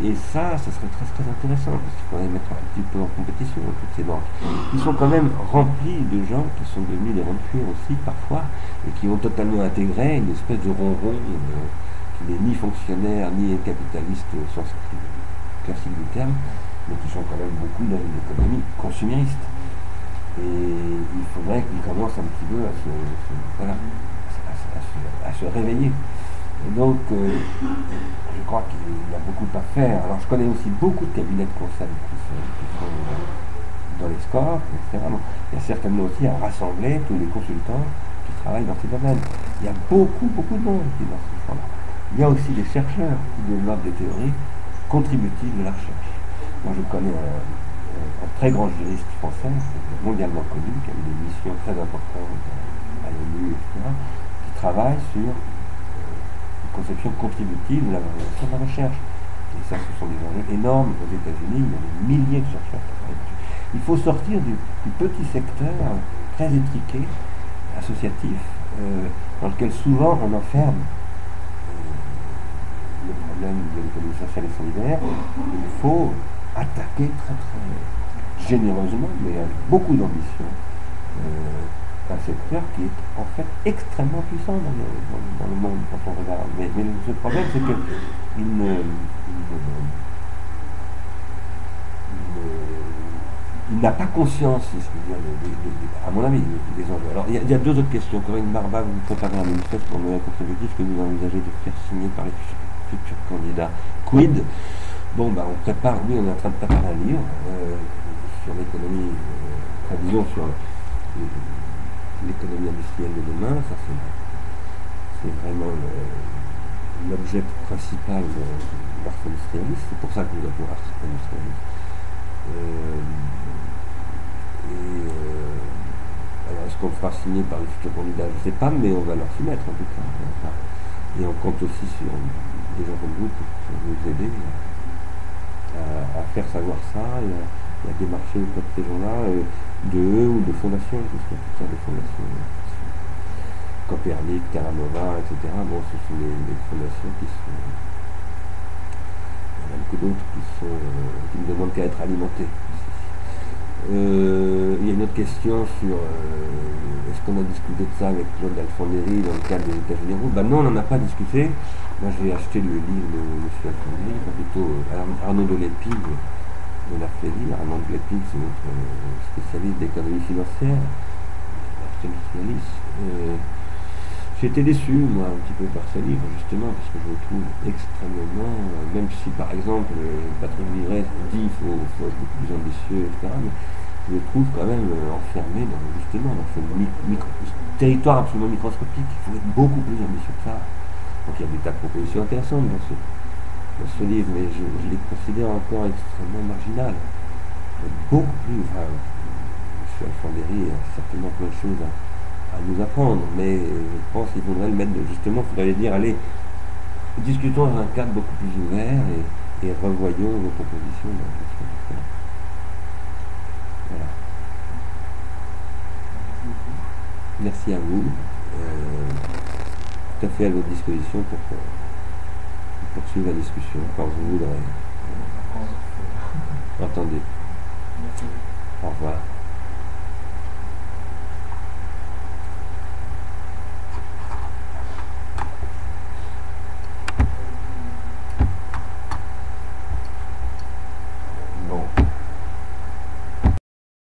Et ça serait très très intéressant, parce qu'il faudrait mettre un petit peu en compétition toutes ces banques. Ils sont quand même remplis de gens qui sont devenus des ronds de cuir aussi parfois, et qui ont totalement intégré une espèce de ronron qui n'est ni fonctionnaire ni capitaliste au sens classique du terme, mais qui sont quand même beaucoup dans une économie consumériste. Et il faudrait qu'ils commencent un petit peu à se réveiller. Et donc, je crois qu'il y a beaucoup à faire. Alors, je connais aussi beaucoup de cabinets de conseil qui sont dans les scores, etc. Donc, il y a certainement aussi à rassembler tous les consultants qui travaillent dans ces domaines. Il y a beaucoup de monde qui est dans ce champ-là. Il y a aussi des chercheurs qui développent des théories contributives de la recherche. Moi, je connais un très grand juriste français, mondialement connu, qui a eu des missions très importantes à l'ONU, etc., qui travaille sur conception contributive de la valorisation de la recherche. Et ça, ce sont des enjeux énormes aux États-Unis. Il y a des milliers de chercheurs qui travaillent dessus. Il faut sortir du petit secteur très étriqué, associatif, dans lequel souvent on enferme le problème de l'économie sociale et solidaire. Il faut attaquer très très généreusement, mais avec beaucoup d'ambition, un secteur qui est en fait extrêmement puissant dans le monde quand on regarde. Mais le problème, c'est qu'il n'a pas conscience, si je veux dire, à mon avis, des enjeux. Alors, il y a deux autres questions. Corinne Barba, vous préparez un manifeste pour le contributif que vous envisagez de faire signer par les futurs candidats. Quid? Bon, on prépare, oui, on est en train de préparer un livre sur l'économie, disons sur l'économie industrielle de demain. Ça, c'est vraiment l'objet principal de l'art industrialiste. C'est pour ça que nous appelons art industrialiste. Alors, est-ce qu'on le fera signer par les futurs candidats? Je ne sais pas, mais on va leur s'y mettre en tout cas. Et on compte aussi sur des gens comme vous pour nous aider à faire savoir ça et à démarcher auprès de ces gens-là, d'eux ou de fondations, parce qu'il y a toutes sortes de fondations. Copernic, Terranova, etc. Bon, ce sont des fondations qui sont. Il y en a beaucoup d'autres qui ne demandent qu'à être alimentées. Il y a une autre question sur est-ce qu'on a discuté de ça avec Claude Alfondery dans le cadre des États généraux? Non, on n'en a pas discuté. Moi, j'ai acheté le livre de M. Alfondery, plutôt Arnaud de Lépine de la FELI. Arnaud de Lépine, c'est notre spécialiste d'économie financière, industrialiste. J'ai été déçu, moi, un petit peu par ce livre, justement, parce que je le trouve extrêmement, même si, par exemple, Patrick Vivray dit qu'il faut être beaucoup plus ambitieux, etc., mais je le trouve quand même enfermé dans ce territoire absolument microscopique. Il faut être beaucoup plus ambitieux que ça. Donc il y a des tas de propositions intéressantes dans ce livre, mais je les considère encore extrêmement marginales. Beaucoup plus, M. Alfondery a certainement plein de choses à nous apprendre, mais je pense qu'il faudrait le mettre, justement, il faudrait dire, allez, discutons dans un cadre beaucoup plus ouvert et revoyons vos propositions dans ce que vous faites. Voilà. Merci à vous. Tout à fait à votre disposition pour poursuivre la discussion quand vous voudrez. Entendez. Au revoir.